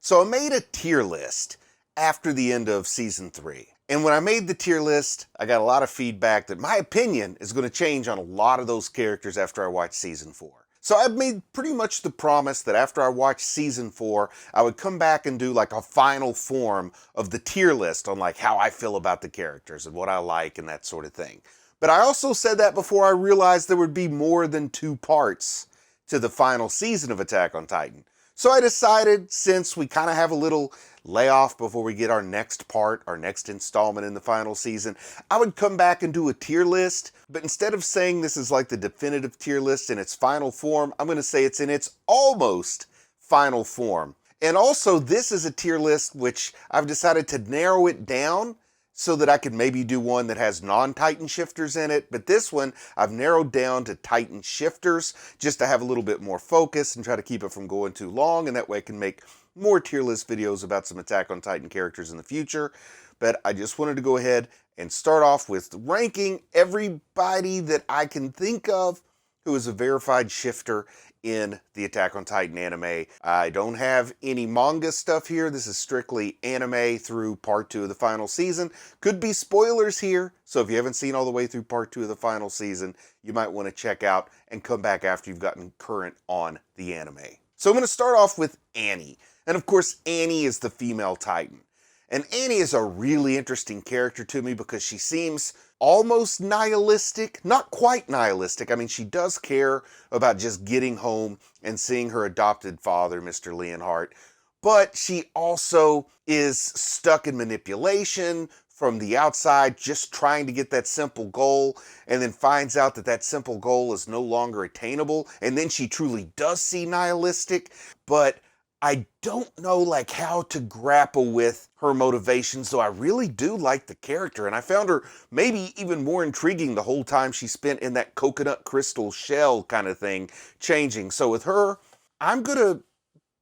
So I made a tier list after the end of season 3. And when I made the tier list, I got a lot of feedback that my opinion is going to change on a lot of those characters after I watch season 4. So I've made pretty much the promise that after I watch season 4, I would come back and do like a final form of the tier list on like how I feel about the characters and what I like and that sort of thing. But I also said that before I realized there would be more than 2 parts to the final season of Attack on Titan. So I decided, since we kind of have a little layoff before we get our next part, our next installment in the final season, I would come back and do a tier list, but instead of saying this is like the definitive tier list in its final form, I'm going to say it's in its almost final form. And also, this is a tier list which I've decided to narrow it down so that I could maybe do one that has non-Titan shifters in it, but this one I've narrowed down to Titan shifters just to have a little bit more focus and try to keep it from going too long, and that way I can make more tier list videos about some Attack on Titan characters in the future. But I just wanted to go ahead and start off with ranking everybody that I can think of who is a verified shifter in the Attack on Titan anime. I don't have any manga stuff here. This is strictly anime through part 2 of the final season. Could be spoilers here, so if you haven't seen all the way through part 2 of the final season, you might want to check out and come back after you've gotten current on the anime. So I'm going to start off with Annie. And of course, Annie is the female Titan. And Annie is a really interesting character to me because she seems almost nihilistic, not quite nihilistic. I mean, she does care about just getting home and seeing her adopted father, Mr. Leonhardt, but she also is stuck in manipulation from the outside, just trying to get that simple goal, and then finds out that that simple goal is no longer attainable, and then she truly does see nihilistic, but I don't know like how to grapple with her motivations, though I really do like the character, and I found her maybe even more intriguing the whole time she spent in that coconut crystal shell kind of thing, changing. So with her, I'm going to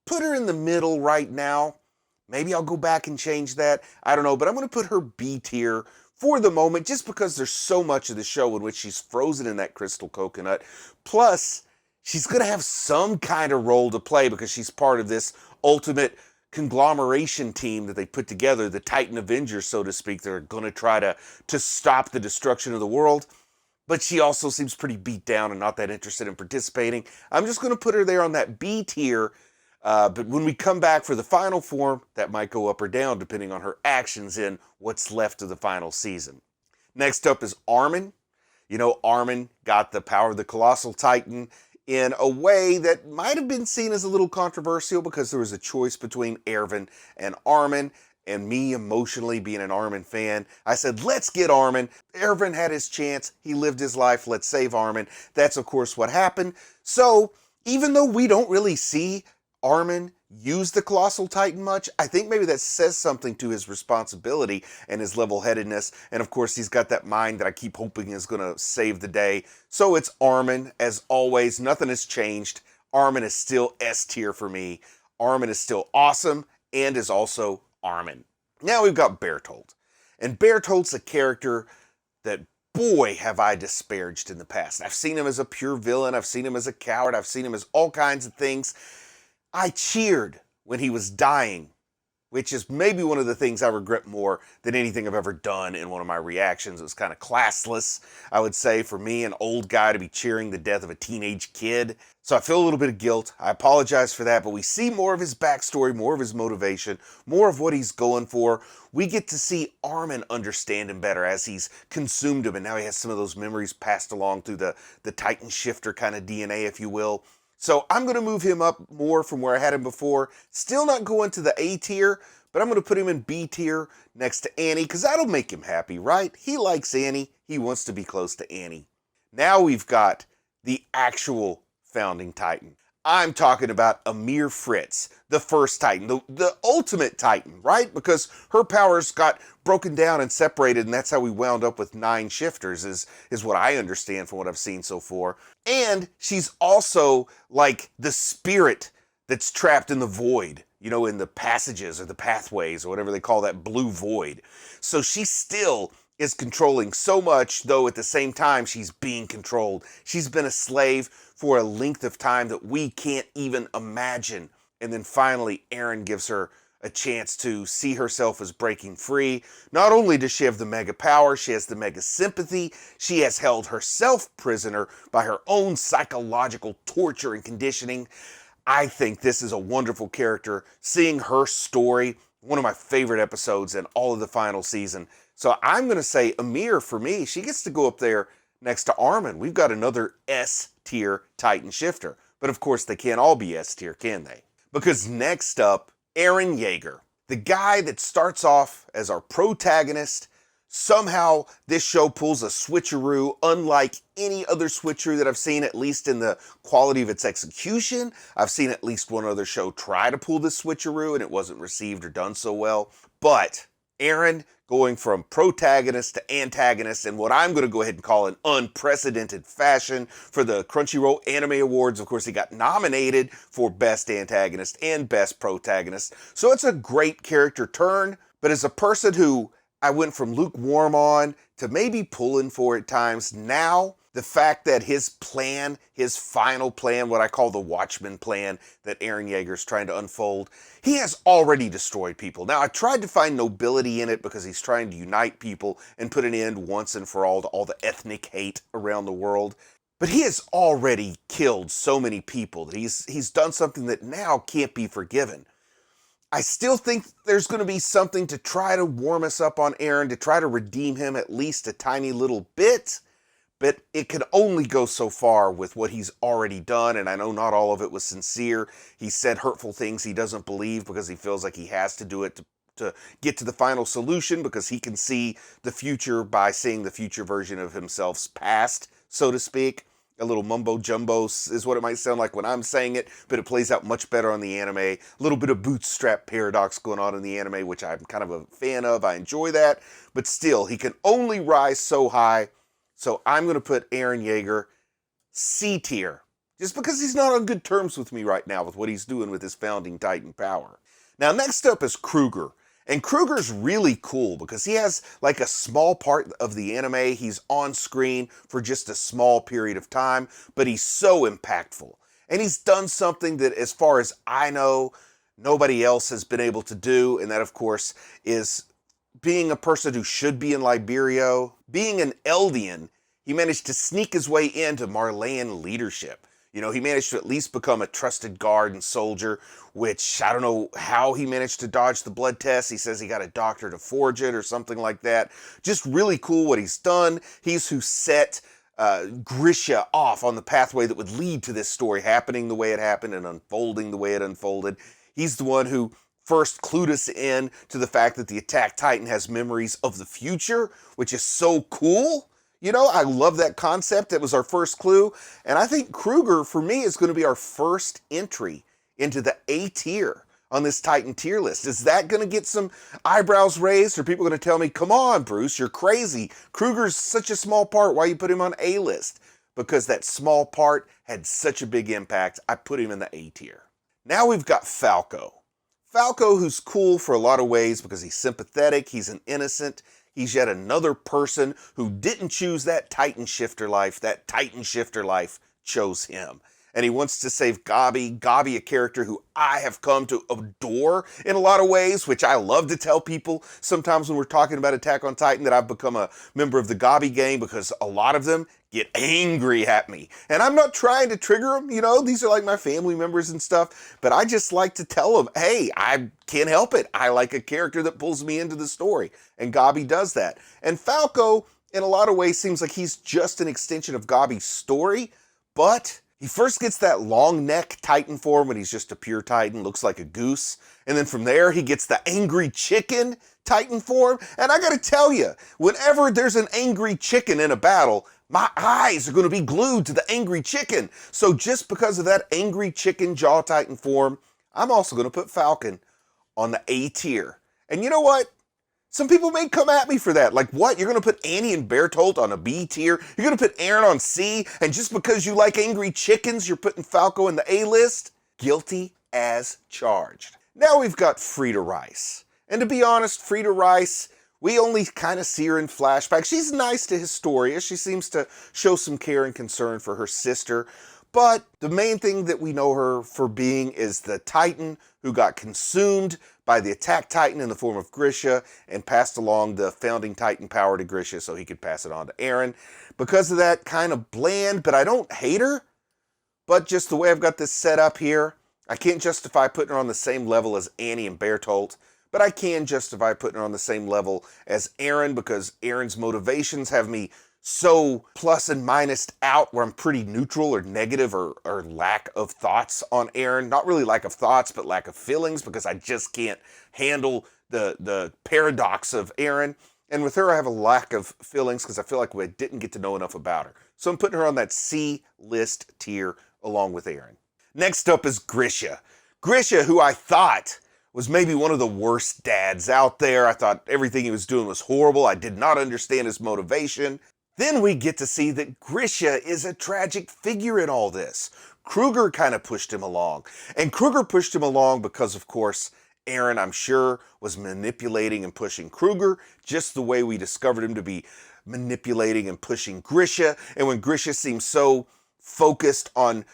put her in the middle right now. Maybe I'll go back and change that. I don't know, but I'm going to put her B tier for the moment, just because there's so much of the show in which she's frozen in that crystal coconut. Plus, she's going to have some kind of role to play because she's part of this ultimate conglomeration team that they put together, the Titan Avengers, so to speak. They're going to try to stop the destruction of the world. But she also seems pretty beat down and not that interested in participating. I'm just going to put her there on that B tier. But when we come back for the final form, that might go up or down depending on her actions in what's left of the final season. Next up is Armin. You know, Armin got the power of the Colossal Titan in a way that might have been seen as a little controversial because there was a choice between Erwin and Armin, and me emotionally being an Armin fan, I said, let's get Armin. Erwin had his chance. He lived his life. Let's save Armin. That's, of course, what happened. So even though we don't really see Armin use the Colossal Titan much, I think maybe that says something to his responsibility and his level-headedness. And of course, he's got that mind that I keep hoping is going to save the day. So it's Armin, as always. Nothing has changed. Armin is still S tier for me. Armin is still awesome and is also Armin. Now we've got Bertolt. And Bertolt's a character that, boy, have I disparaged in the past. I've seen him as a pure villain. I've seen him as a coward. I've seen him as all kinds of things. I cheered when he was dying, which is maybe one of the things I regret more than anything I've ever done in one of my reactions. It was kind of classless, I would say, for me, an old guy, to be cheering the death of a teenage kid. So I feel a little bit of guilt. I apologize for that, but we see more of his backstory, more of his motivation, more of what he's going for. We get to see Armin understand him better as he's consumed him, and now he has some of those memories passed along through the Titan shifter kind of DNA, if you will. So I'm going to move him up more from where I had him before. Still not going to the A tier, but I'm going to put him in B tier next to Annie, because that'll make him happy, right? He likes Annie. He wants to be close to Annie. Now we've got the actual founding Titan. I'm talking about Amir Fritz, the first Titan, the ultimate Titan, right? Because her powers got broken down and separated, and that's how we wound up with 9 shifters, is what I understand from what I've seen so far. And she's also like the spirit that's trapped in the void, you know, in the passages or the pathways or whatever they call that blue void. So she still is controlling so much, though at the same time she's being controlled. She's been a slave for a length of time that we can't even imagine. And then finally, Eren gives her a chance to see herself as breaking free. Not only does she have the mega power, she has the mega sympathy. She has held herself prisoner by her own psychological torture and conditioning. I think this is a wonderful character. Seeing her story, one of my favorite episodes in all of the final season. So I'm going to say Amir, for me, she gets to go up there next to Armin. We've got another S-tier Titan shifter. But of course, they can't all be S-tier, can they? Because next up, Eren Yeager, the guy that starts off as our protagonist. Somehow this show pulls a switcheroo unlike any other switcheroo that I've seen, at least in the quality of its execution. I've seen at least one other show try to pull this switcheroo and it wasn't received or done so well. But Eren going from protagonist to antagonist in what I'm going to go ahead and call an unprecedented fashion for the Crunchyroll Anime Awards. Of course, he got nominated for Best Antagonist and Best Protagonist. So it's a great character turn, but as a person who I went from lukewarm on to maybe pulling for at times, now the fact that his plan, his final plan, what I call the Watchmen plan that Eren Yeager's trying to unfold, he has already destroyed people. Now, I tried to find nobility in it because he's trying to unite people and put an end once and for all to all the ethnic hate around the world. But he has already killed so many people that he's done something that now can't be forgiven. I still think there's going to be something to try to warm us up on Eren, to try to redeem him at least a tiny little bit. But it can only go so far with what he's already done, and I know not all of it was sincere. He said hurtful things he doesn't believe because he feels like he has to do it to get to the final solution, because he can see the future by seeing the future version of himself's past, so to speak. A little mumbo-jumbo is what it might sound like when I'm saying it, but it plays out much better on the anime. A little bit of bootstrap paradox going on in the anime, which I'm kind of a fan of. I enjoy that, but still, he can only rise so high. So I'm going to put Eren Yeager C tier, just because he's not on good terms with me right now with what he's doing with his founding Titan power. Now, next up is Kruger. And Kruger's really cool because he has like a small part of the anime. He's on screen for just a small period of time, but he's so impactful. And he's done something that, as far as I know, nobody else has been able to do. And that, of course, is being a person who should be in Liberia, being an Eldian, he managed to sneak his way into Marleyan leadership. You know, he managed to at least become a trusted guard and soldier, which I don't know how he managed to dodge the blood test. He says he got a doctor to forge it or something like that. Just really cool what he's done. He's who set Grisha off on the pathway that would lead to this story happening the way it happened and unfolding the way it unfolded. He's the one who first clued us in to the fact that the Attack Titan has memories of the future, which is so cool. You know, I love that concept. It was our first clue. And I think Kruger, for me, is going to be our first entry into the A tier on this Titan tier list. Is that going to get some eyebrows raised? Or are people going to tell me, come on, Bruce, you're crazy. Kruger's such a small part. Why you put him on A list? Because that small part had such a big impact. I put him in the A tier. Now we've got Falco. Falco, who's cool for a lot of ways because he's sympathetic, he's an innocent, he's yet another person who didn't choose that Titan shifter life. That Titan shifter life chose him. And he wants to save Gabi. Gabi, a character who I have come to adore in a lot of ways, which I love to tell people sometimes when we're talking about Attack on Titan, that I've become a member of the Gabi gang because a lot of them get angry at me. And I'm not trying to trigger them, you know, these are like my family members and stuff, but I just like to tell them, hey, I can't help it. I like a character that pulls me into the story. And Gabi does that. And Falco, in a lot of ways, seems like he's just an extension of Gabi's story, but he first gets that long neck Titan form when he's just a pure Titan, looks like a goose. And then from there, he gets the angry chicken Titan form. And I gotta tell you, whenever there's an angry chicken in a battle, my eyes are gonna be glued to the angry chicken. So just because of that angry chicken jaw Titan form, I'm also gonna put Falcon on the A tier. And you know what? Some people may come at me for that. Like, what? You're going to put Annie and Bertolt on a B tier? You're going to put Eren on C? And just because you like angry chickens, you're putting Falco in the A list? Guilty as charged. Now we've got Frida Rice. And to be honest, Frida Rice, we only kind of see her in flashbacks. She's nice to Historia. She seems to show some care and concern for her sister. But the main thing that we know her for being is the Titan who got consumed by the attack Titan in the form of Grisha and passed along the founding Titan power to Grisha so he could pass it on to Eren. Because of that, kind of bland, but I don't hate her. But just the way I've got this set up here, I can't justify putting her on the same level as Annie and Bertolt, but I can justify putting her on the same level as Eren because Eren's motivations have me so plus and minused out where I'm pretty neutral or negative or lack of thoughts on Eren. Not really lack of thoughts, but lack of feelings because I just can't handle the paradox of Eren. And with her, I have a lack of feelings because I feel like we didn't get to know enough about her. So I'm putting her on that C-list tier along with Eren. Next up is Grisha. Grisha, who I thought was maybe one of the worst dads out there. I thought everything he was doing was horrible. I did not understand his motivation. Then we get to see that Grisha is a tragic figure in all this. Kruger kind of pushed him along. And Kruger pushed him along because, of course, Eren, I'm sure, was manipulating and pushing Kruger, just the way we discovered him to be manipulating and pushing Grisha. And when Grisha seems so focused on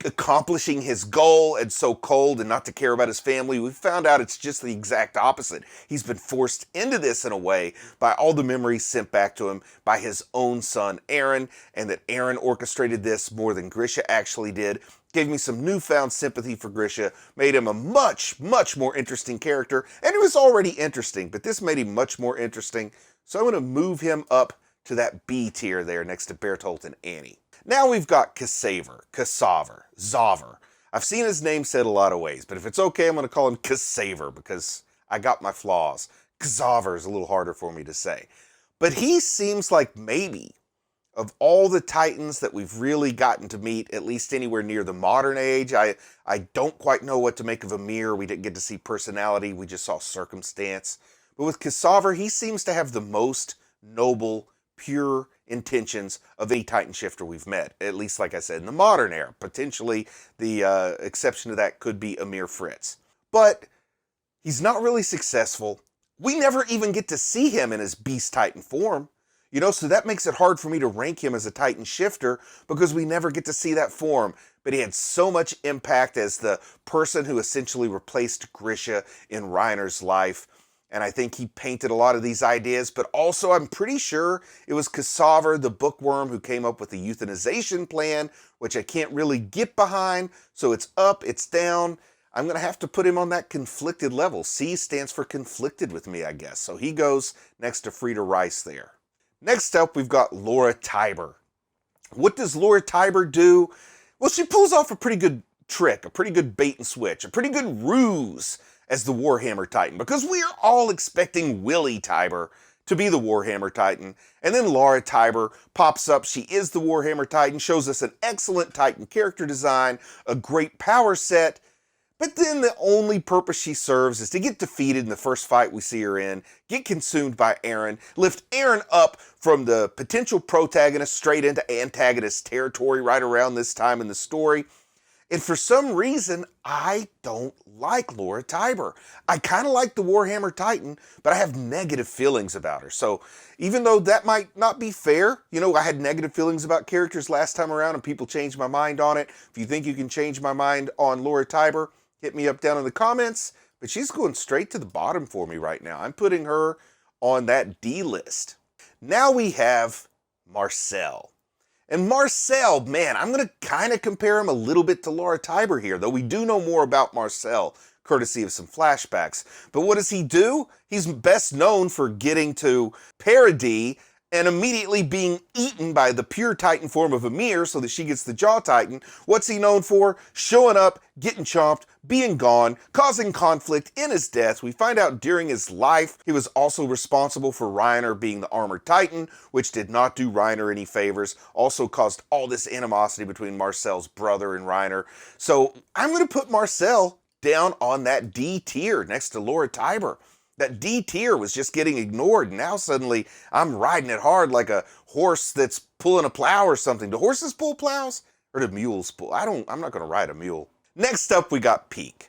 accomplishing his goal and so cold and not to care about his family, we found out it's just the exact opposite. He's been forced into this in a way by all the memories sent back to him by his own son Eren, and that Eren orchestrated this more than Grisha actually did. Gave me some newfound sympathy for Grisha, made him a much, much more interesting character, and he was already interesting, but this made him much more interesting, so I'm going to move him up to that B tier there next to Bertolt and Annie. Now we've got Ksaver, Zaver. I've seen his name said a lot of ways, but if it's okay, I'm going to call him Ksaver because I got my flaws. Ksaver is a little harder for me to say. But he seems like maybe, of all the Titans that we've really gotten to meet, at least anywhere near the modern age, I don't quite know what to make of Ymir. We didn't get to see personality, we just saw circumstance. But with Ksaver, he seems to have the most noble, pure intentions of any Titan shifter we've met, at least like I said in the modern era. Potentially the exception to that could be Ymir Fritz. But he's not really successful. We never even get to see him in his Beast Titan form. You know, so that makes it hard for me to rank him as a Titan shifter because we never get to see that form. But he had so much impact as the person who essentially replaced Grisha in Reiner's life. And I think he painted a lot of these ideas, but also I'm pretty sure it was Ksaver, the bookworm, who came up with the euthanization plan, which I can't really get behind. So it's up, it's down. I'm going to have to put him on that conflicted level. C stands for conflicted with me, I guess. So he goes next to Frida Rice there. Next up, we've got Laura Tiber. What does Laura Tiber do? Well, she pulls off a pretty good trick, a pretty good bait and switch, a pretty good ruse as the Warhammer Titan, because we are all expecting Willie Tiber to be the Warhammer Titan, and then Laura Tiber pops up. She is the Warhammer Titan, shows us an excellent Titan character design, a great power set, but then the only purpose she serves is to get defeated in the first fight we see her in, get consumed by Eren, lift Eren up from the potential protagonist straight into antagonist territory right around this time in the story. And for some reason, I don't like Laura Tiber. I kind of like the Warhammer Titan, but I have negative feelings about her. So even though that might not be fair, you know, I had negative feelings about characters last time around and people changed my mind on it. If you think you can change my mind on Laura Tiber, hit me up down in the comments. But she's going straight to the bottom for me right now. I'm putting her on that D list. Now we have Marcel. And Marcel, man, I'm going to kind of compare him a little bit to Laura Tiber here, though we do know more about Marcel, courtesy of some flashbacks. But what does he do? He's best known for getting to Paradis and immediately being eaten by the pure Titan form of Ymir so that she gets the Jaw Titan. What's he known for? Showing up, getting chomped, being gone, causing conflict in his death. We find out during his life he was also responsible for Reiner being the Armored Titan, which did not do Reiner any favors, also caused all this animosity between Marcel's brother and Reiner. So I'm going to put Marcel down on that D tier next to Laura Tiber. That D tier was just getting ignored, and now suddenly I'm riding it hard like a horse that's pulling a plow or something. Do horses pull plows? Or do mules pull? I'm not going to ride a mule. Next up, we got Peak,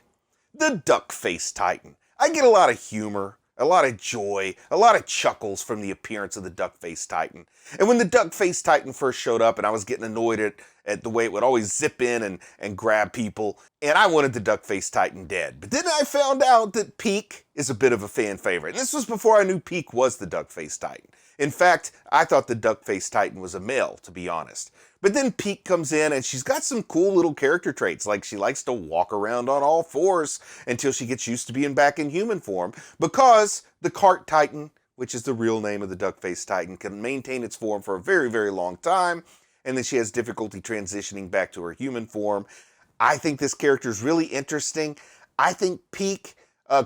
the duck-faced Titan. I get a lot of humor, a lot of joy, a lot of chuckles from the appearance of the duck-faced Titan. And when the duck-faced Titan first showed up and I was getting annoyed at the way it would always zip in and grab people. And I wanted the Duck-Faced Titan dead. But then I found out that Peak is a bit of a fan favorite. And this was before I knew Peak was the Duck-Faced Titan. In fact, I thought the Duck-Faced Titan was a male, to be honest. But then Peak comes in and she's got some cool little character traits, like she likes to walk around on all fours until she gets used to being back in human form, because the Cart Titan, which is the real name of the Duck-Faced Titan, can maintain its form for a very, very long time, and then she has difficulty transitioning back to her human form. I think this character is really interesting. I think Peak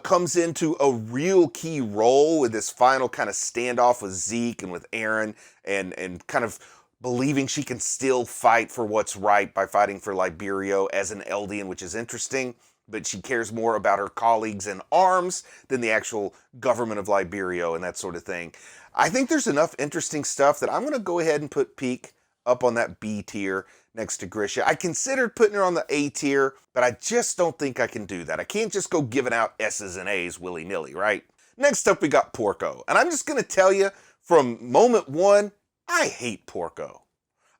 comes into a real key role with this final kind of standoff with Zeke and with Aaron, and kind of believing she can still fight for what's right by fighting for Liberio as an Eldian, which is interesting, but she cares more about her colleagues in arms than the actual government of Liberio and that sort of thing. I think there's enough interesting stuff that I'm going to go ahead and put Peak up on that B tier next to Grisha. I considered putting her on the A tier, but I just don't think I can do that. I can't just go giving out S's and A's willy-nilly, right? Next up, we got Porco. And I'm just going to tell you, from moment one, I hate Porco.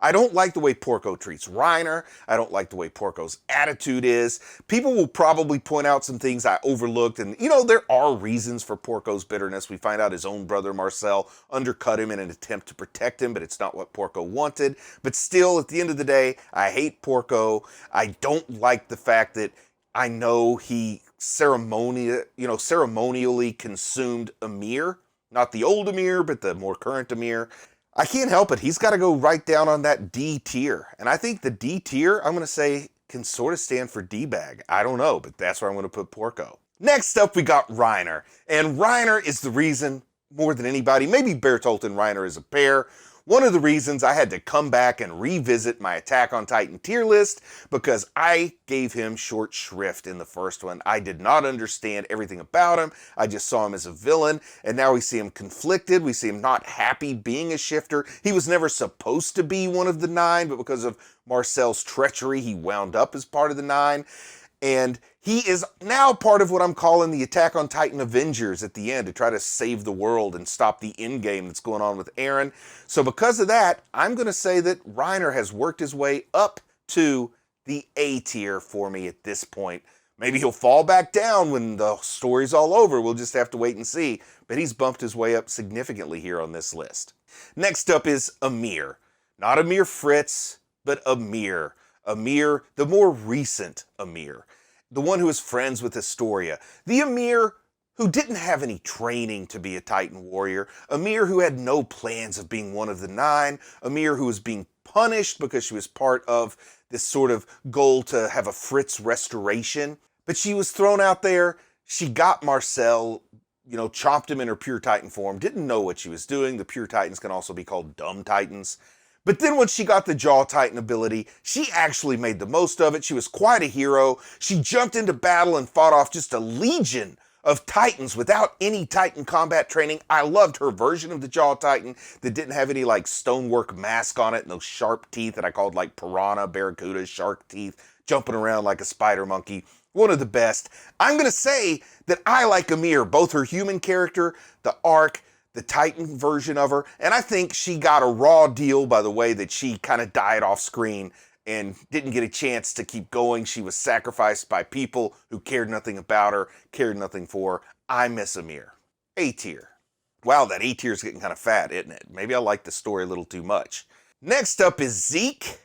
I don't like the way Porco treats Reiner. I don't like the way Porco's attitude is. People will probably point out some things I overlooked, and there are reasons for Porco's bitterness. We find out his own brother Marcel undercut him in an attempt to protect him, but it's not what Porco wanted. But still, at the end of the day, I hate Porco. I don't like the fact that I know he ceremonially consumed Amir. Not the old Amir, but the more current Amir. I can't help it. He's got to go right down on that D tier. And I think the D tier, I'm going to say, can sort of stand for D-bag. I don't know, but that's where I'm going to put Porco. Next up, we got Reiner. And Reiner is the reason, more than anybody, maybe Bertolt and Reiner as a pair, one of the reasons I had to come back and revisit my Attack on Titan tier list, because I gave him short shrift in the first one. I did not understand everything about him. I just saw him as a villain, and now we see him conflicted. We see him not happy being a shifter. He was never supposed to be one of the 9, but because of Marcel's treachery, he wound up as part of the 9. And he is now part of what I'm calling the Attack on Titan Avengers at the end, to try to save the world and stop the endgame that's going on with Aaron. So because of that, I'm going to say that Reiner has worked his way up to the A tier for me at this point. Maybe he'll fall back down when the story's all over. We'll just have to wait and see. But he's bumped his way up significantly here on this list. Next up is Amir. Not Amir Fritz, but Amir. Amir, the more recent Amir. The one who is friends with Historia. The Amir who didn't have any training to be a Titan warrior. Amir who had no plans of being one of the 9. Amir who was being punished because she was part of this sort of goal to have a Fritz restoration. But she was thrown out there. She got Marcel, chopped him in her pure Titan form. Didn't know what she was doing. The pure Titans can also be called dumb Titans. But then when she got the Jaw Titan ability, she actually made the most of it. She was quite a hero. She jumped into battle and fought off just a legion of Titans without any Titan combat training. I loved her version of the Jaw Titan that didn't have any stonework mask on it and those sharp teeth that I called piranha, barracuda, shark teeth, jumping around like a spider monkey. One of the best. I'm going to say that I like Amir, both her human character, the arc, the Titan version of her, and I think she got a raw deal by the way that she kind of died off screen and didn't get a chance to keep going. She was sacrificed by people who cared nothing about her, cared nothing for her. I miss Amir. A tier. Wow, that A tier is getting kind of fat, isn't it? Maybe I like the story a little too much. Next up is Zeke,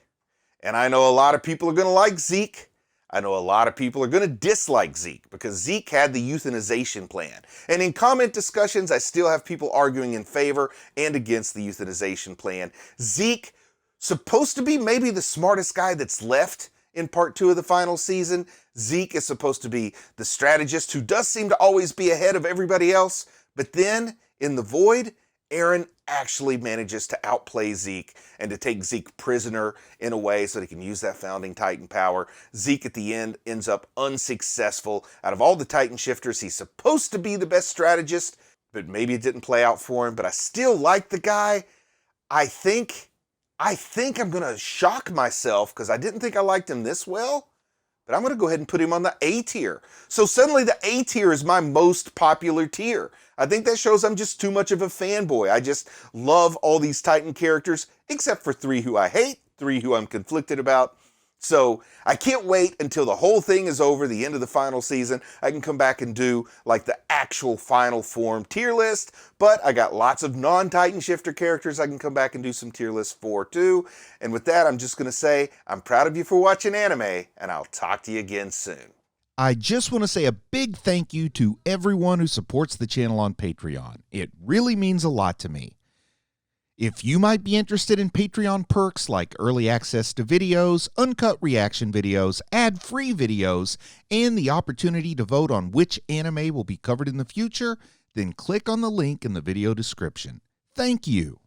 and I know a lot of people are going to like Zeke. I know a lot of people are going to dislike Zeke because Zeke had the euthanization plan. And in comment discussions, I still have people arguing in favor and against the euthanization plan. Zeke, supposed to be maybe the smartest guy that's left in part 2 of the final season. Zeke is supposed to be the strategist who does seem to always be ahead of everybody else. But then, in the void, Aaron actually manages to outplay Zeke and to take Zeke prisoner in a way so that he can use that founding Titan power. Zeke at the end ends up unsuccessful. Out of all the Titan shifters, he's supposed to be the best strategist, but maybe it didn't play out for him. But I still like the guy. I think I'm going to shock myself because I didn't think I liked him this well. But I'm going to go ahead and put him on the A tier. So suddenly the A tier is my most popular tier. I think that shows I'm just too much of a fanboy. I just love all these Titan characters, except for 3 who I hate. 3 who I'm conflicted about. So I can't wait until the whole thing is over, the end of the final season. I can come back and do like the actual final form tier list, but I got lots of non-Titan Shifter characters I can come back and do some tier lists for too. And with that, I'm just going to say I'm proud of you for watching anime, and I'll talk to you again soon. I just want to say a big thank you to everyone who supports the channel on Patreon. It really means a lot to me. If you might be interested in Patreon perks like early access to videos, uncut reaction videos, ad-free videos, and the opportunity to vote on which anime will be covered in the future, then click on the link in the video description. Thank you.